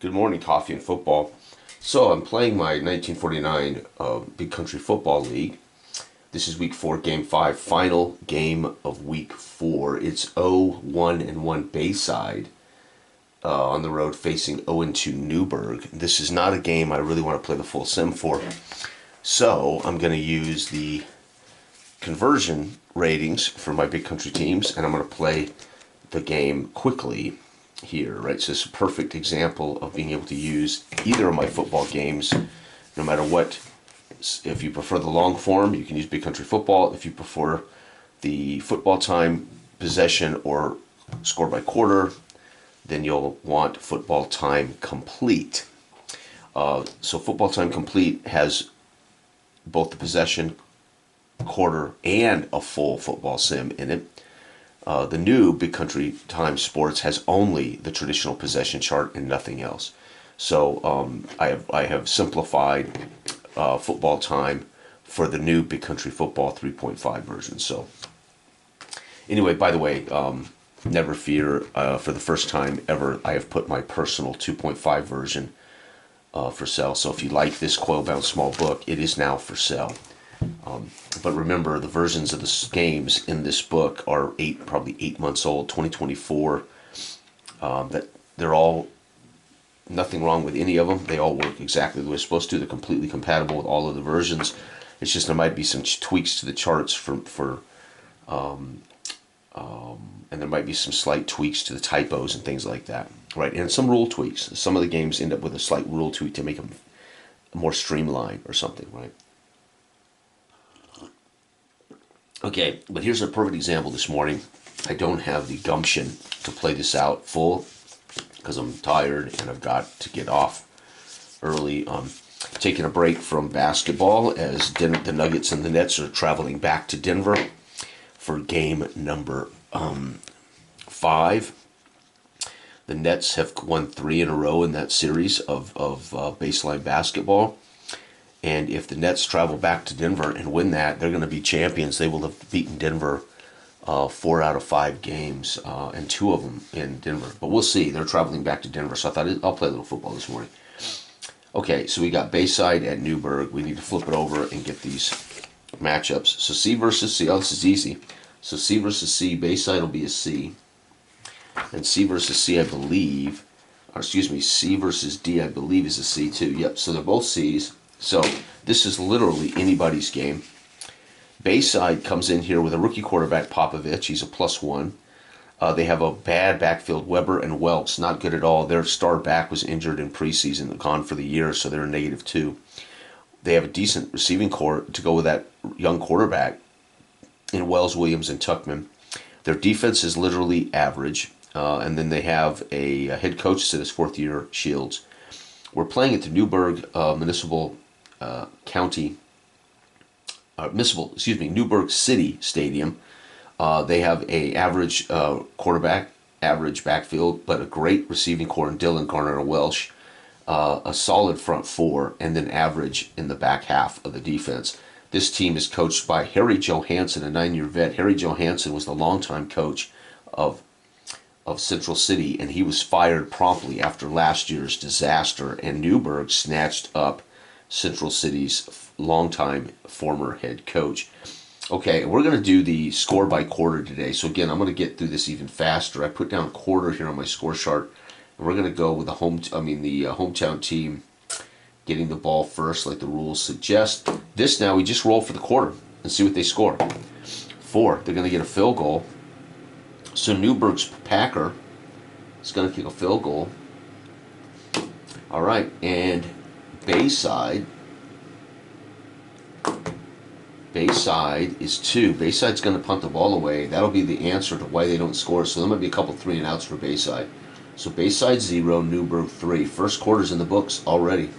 Good morning, Coffee and Football. So I'm playing my 1949 Big Country Football League. This is week 4, game 5, final game of week 4. It's 0-1-1 Bayside on the road facing 0-2 Newburgh. This is not a game I really want to play the full sim for. So I'm going to use the conversion ratings for my Big Country teams, and I'm going to play the game quickly here, right? So it's a perfect example of being able to use either of my football games, no matter what. If you prefer the long form, you can use Big Country Football. If you prefer the football time, possession, or score by quarter, then you'll want football time complete. So football time complete has both the possession, quarter, and a full football sim in it. The new Big Country Time Sports has only the traditional possession chart and nothing else. So I have simplified football time for the new Big Country Football 3.5 version. So anyway, by the way, never fear, for the first time ever, I have put my personal 2.5 version for sale. So if you like this coil-bound small book, it is now for sale. But remember, the versions of the games in this book are probably 8 months old, 2024. That they're all, nothing wrong with any of them. They all work exactly the way they're supposed to. They're completely compatible with all of the versions. It's just there might be some tweaks to the charts and there might be some slight tweaks to the typos and things like that, right? And some rule tweaks. Some of the games end up with a slight rule tweak to make them more streamlined or something, right? Okay, but here's a perfect example this morning. I don't have the gumption to play this out full because I'm tired and I've got to get off early. Taking a break from basketball as the Nuggets and the Nets are traveling back to Denver for game number 5. The Nets have won 3 in a row in that series of baseline basketball. And if the Nets travel back to Denver and win that, they're going to be champions. They will have beaten Denver 4 out of 5 games, and 2 of them in Denver. But we'll see. They're traveling back to Denver, so I thought I'll play a little football this morning. Okay, so we got Bayside at Newburgh. We need to flip it over and get these matchups. So C versus C. Oh, this is easy. So C versus C. Bayside will be a C. And C versus C, I believe, or excuse me, C versus D, I believe, is a C too. Yep, so they're both C's. So this is literally anybody's game. Bayside comes in here with a rookie quarterback, Popovich. He's a +1. They have a bad backfield, Weber and Welks, not good at all. Their star back was injured in preseason, gone for the year, so they're a -2. They have a decent receiving core to go with that young quarterback in Wells, Williams, and Tuckman. Their defense is literally average. And then they have a head coach that is 4th-year Shields. We're playing at the Newburgh Newburgh City Stadium. They have a average quarterback, average backfield, but a great receiving core in Dillon, Garner, and Welsh. A solid front 4, and then average in the back half of the defense. This team is coached by Harry Johansson, a 9-year vet. Harry Johansson was the longtime coach of Central City, and he was fired promptly after last year's disaster, and Newburgh snatched up Central City's longtime former head coach. Okay, we're going to do the score by quarter today. So again, I'm going to get through this even faster. I put down quarter here on my score chart, and we're going to go with the hometown team getting the ball first, like the rules suggest. This now, we just roll for the quarter and see what they score. 4, they're going to get a field goal. So Newburgh's Packer is going to kick a field goal. All right, and Bayside is 2. Bayside's going to punt the ball away. That'll be the answer to why they don't score. So there might be a couple 3-and-outs for Bayside. So Bayside 0, Newburgh 3. First quarter's in the books already.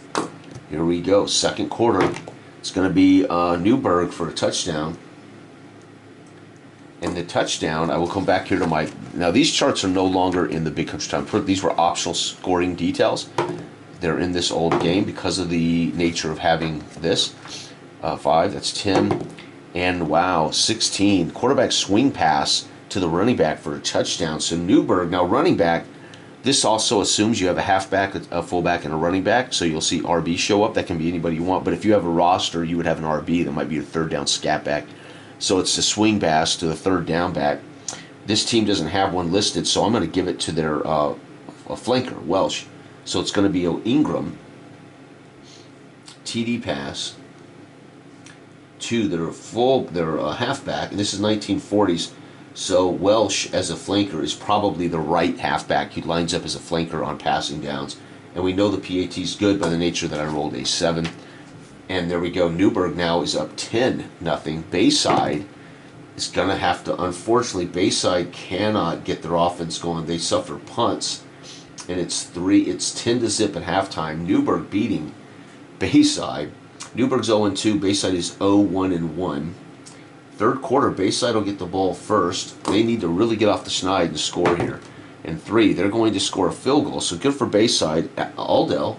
Here we go. Second quarter. It's going to be Newburgh for a touchdown. And the touchdown, I will come back here to my... Now, these charts are no longer in the Big Country Time. These were optional scoring details. They're in this old game because of the nature of having this. 5, that's 10. And, wow, 16. Quarterback swing pass to the running back for a touchdown. So Newburgh, now running back, This also assumes you have a halfback, a fullback, and a running back, so you'll see RB show up. That can be anybody you want, but if you have a roster, you would have an RB. That might be your third down scat back. So it's the swing pass to the third down back. This team doesn't have one listed, so I'm going to give it to their a flanker, Welsh. So it's going to be Ingram, TD pass to their halfback, and this is 1940s. So Welsh as a flanker is probably the right halfback. He lines up as a flanker on passing downs. And we know the PAT is good by the nature that I rolled a 7. And there we go. Newburgh now is up 10-0. Bayside is going to have to, unfortunately, Bayside cannot get their offense going. They suffer punts. And it's 10-0 at halftime. Newburgh beating Bayside. Newburgh's 0-2. Bayside is 0-1-1. Third quarter, Bayside will get the ball first. They need to really get off the schneid and score here. And 3, they're going to score a field goal. So good for Bayside. Adel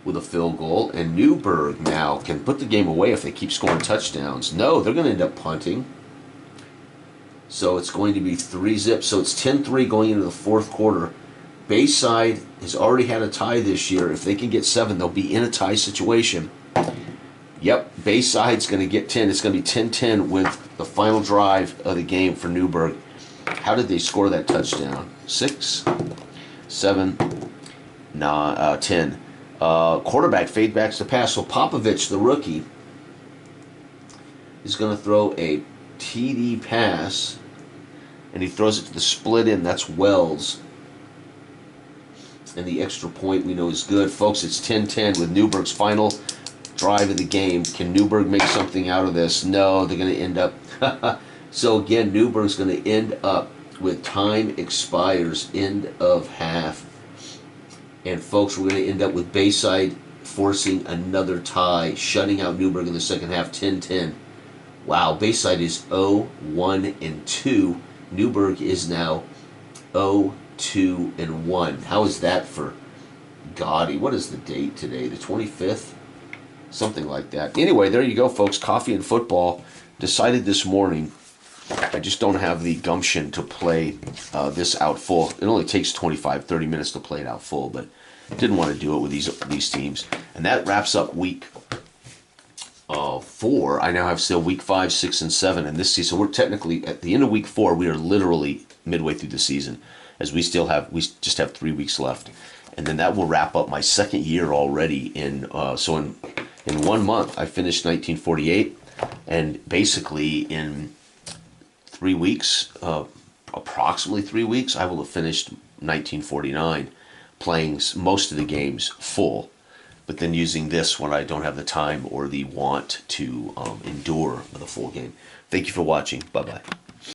with a field goal. And Newburgh now can put the game away if they keep scoring touchdowns. No, they're going to end up punting. So it's going to be 3-0. So it's 10-3 going into the fourth quarter. Bayside has already had a tie this year. If they can get 7, they'll be in a tie situation. Yep, Bayside's going to get 10. It's going to be 10-10 with the final drive of the game for Newburgh. How did they score that touchdown? 6, 7, 10. Quarterback fade backs the pass. So Popovich, the rookie, is going to throw a TD pass, and he throws it to the split end. That's Wells. And the extra point we know is good. Folks, it's 10-10 with Newburgh's final drive of the game. Can Newburgh make something out of this? No, they're going to end up. So again, Newburgh's going to end up with time expires, end of half. And folks, we're going to end up with Bayside forcing another tie, shutting out Newburgh in the second half, 10-10. Wow, Bayside is 0-1-2. Newburgh is now 0-2-1. How is that for gaudy? What is the date today? The 25th? Something like that. Anyway, there you go, folks. Coffee and football. Decided this morning I just don't have the gumption to play this out full. It only takes 25-30 minutes to play it out full, but didn't want to do it with these teams. And that wraps up week 4. I now have still week 5, 6, and 7 in this season. So we're technically at the end of week 4. We are literally midway through the season, as we just have 3 weeks left, and then that will wrap up my second year already. In 1 month, I finished 1948, and basically in 3 weeks, approximately 3 weeks, I will have finished 1949, playing most of the games full, but then using this when I don't have the time or the want to endure the full game. Thank you for watching. Bye-bye.